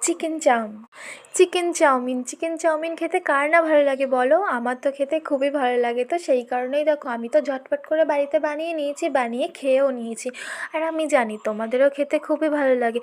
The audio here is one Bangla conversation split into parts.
চিকেন চাউমিন খেতে কার না ভালো লাগে বলো? আমার তো খেতে খুবই ভালো লাগে। তো সেই কারণেই দেখো আমি তো ঝটপট করে বাড়িতে বানিয়ে নিয়েছি, বানিয়ে খেয়েও নিয়েছি। আর আমি জানি তোমাদেরও খেতে খুবই ভালো লাগে।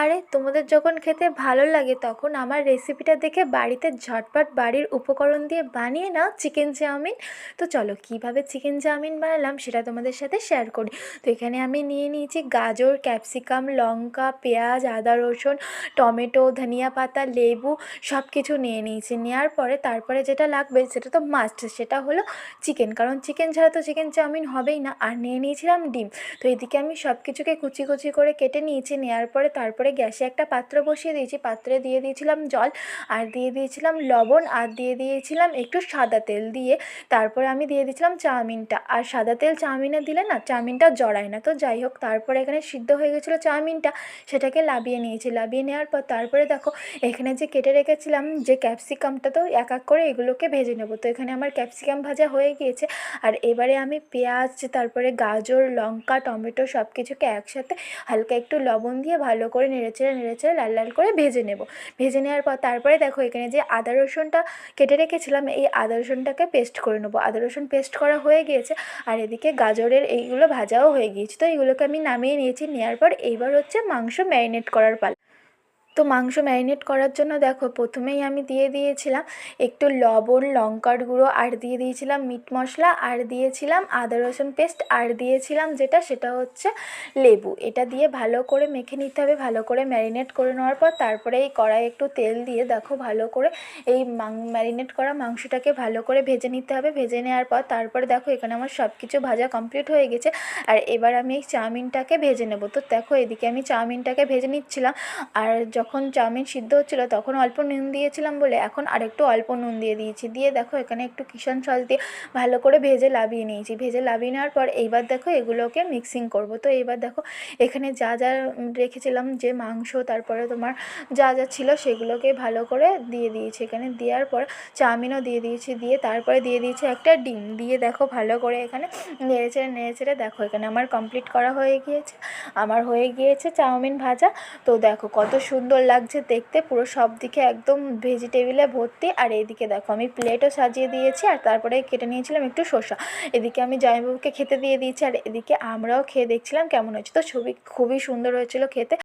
আরে তোমাদের যখন খেতে ভালো লাগে তখন আমার রেসিপিটা দেখে বাড়িতে ঝটপট বাড়ির উপকরণ দিয়ে বানিয়ে নাও চিকেন চাউমিন। তো চলো কীভাবে চিকেন চাউমিন বানালাম সেটা তোমাদের সাথে শেয়ার করি। তো এখানে আমি নিয়ে নিয়েছি গাজর, ক্যাপসিকাম, লঙ্কা, পেঁয়াজ, আদা, রসুন, টমেটো, ধনিয়া পাতা, লেবু সব কিছু নিয়ে নিয়েছি। নেওয়ার পরে তারপরে যেটা লাগবে সেটা তো মাস্ট, সেটা হলো চিকেন, কারণ চিকেন ছাড়া তো চিকেন চাউমিন হবেই না। আর নিয়ে নিয়েছিলাম ডিম। তো এদিকে আমি সব কিছুকে কুচি কুচি করে কেটে নিয়েছি। নেওয়ার পরে তারপরে গ্যাসে একটা পাত্র বসিয়ে দিয়েছি, পাত্রে দিয়ে দিয়েছিলাম জল, আর দিয়ে দিয়েছিলাম লবণ, আর দিয়ে দিয়েছিলাম একটু সাদা তেল। দিয়ে তারপরে আমি দিয়ে দিয়েছিলাম চাউমিনটা। আর সাদা তেল চাউমিনে দিলে না চাউমিনটা জড়ায় না। তো যাই হোক, তারপরে এখানে সিদ্ধ হয়ে গেছিলো চাউমিনটা, সেটাকে লাবিয়ে নিয়েছি। লাবিয়ে নেওয়ার পর তারপরে দেখো এখানে যে কেটে রেখেছিলাম যে ক্যাপসিকামটা, তো এক এক করে এগুলোকে ভেজে নেব। তো এখানে আমার ক্যাপসিকাম ভাজা হয়ে গিয়েছে। আর এবারে আমি পেঁয়াজ, তারপরে গাজর, লঙ্কা, টমেটো সব কিছুকে একসাথে হালকা একটু লবণ দিয়ে ভালো করে নেড়েচেড়ে নেড়েচেড়ে লাল লাল করে ভেজে নেব। ভেজে নেওয়ার পর তারপরে দেখো এখানে যে আদা রসুনটা কেটে রেখেছিলাম, এই আদা রসুনটাকে পেস্ট করে নেবো। আদা রসুন পেস্ট করা হয়ে গিয়েছে। আর এদিকে গাজরের এইগুলো ভাজাও হয়ে গিয়েছে। তো এইগুলোকে আমি নামিয়ে নিয়েছি। নেওয়ার পর এইবার হচ্ছে মাংস ম্যারিনেট করার পালা। তো মাংস ম্যারিনেট করার জন্য দেখো প্রথমেই আমি দিয়ে দিয়েছিলাম একটু লবণ, লঙ্কার গুঁড়ো, আর দিয়ে দিয়েছিলাম মিট মশলা, আর দিয়েছিলাম আদা রসুন পেস্ট, আর দিয়েছিলাম সেটা হচ্ছে লেবু। এটা দিয়ে ভালো করে মেখে নিতে হবে। ভালো করে ম্যারিনেট করে নেওয়ার পর তারপরে এই কড়াইয়ে একটু তেল দিয়ে দেখো ভালো করে এই ম্যারিনেট করা মাংসটাকে ভালো করে ভেজে নিতে হবে। ভেজে নেওয়ার পর তারপরে দেখো এখানে আমার সব কিছু ভাজা কমপ্লিট হয়ে গেছে। আর এবার আমি এই চাউমিনটাকে ভেজে নেব। তো দেখো এদিকে আমি চাউমিনটাকে ভেজে নিচ্ছিলাম। আর যখন চাউমিন সিদ্ধ হচ্ছিলো তখন অল্প নুন দিয়েছিলাম বলে এখন আরেকটু অল্প নুন দিয়ে দিয়েছি। দিয়ে দেখো এখানে একটু কিষান সস দিয়ে ভালো করে ভেজে লাবিয়ে নিয়েছি। ভেজে লাবিয়ে নেওয়ার পর এইবার দেখো এগুলোকে মিক্সিং করব। তো এইবার দেখো এখানে যা যা রেখেছিলাম, যে মাংস, তারপরে তোমার যা যা ছিল সেগুলোকে ভালো করে দিয়ে দিয়েছি। এখানে দেওয়ার পর চাউমিনও দিয়ে দিয়েছি। দিয়ে তারপরে দিয়ে দিয়েছি একটা ডিম। দিয়ে দেখো ভালো করে এখানে নেড়েচেড়ে নেড়েচেড়ে দেখো এখানে আমার কমপ্লিট করা হয়ে গিয়েছে। আমার হয়ে গিয়েছে চাউমিন ভাজা। তো দেখো কত সুন্দর লাগছে দেখতে, পুরো সব দিকে একদম ভেজিটেবিলে ভর্তি। আর এইদিকে দেখো আমি প্লেটও সাজিয়ে দিয়েছি। আর তারপরে কেটে নিয়েছিলাম একটু শসা। এদিকে আমি জামাইবাবুকে খেতে দিয়ে দিয়েছি। আর এদিকে আমরাও খেয়ে দেখছিলাম কেমন হয়েছে। তো খুবই সুন্দর হয়েছিল খেতে।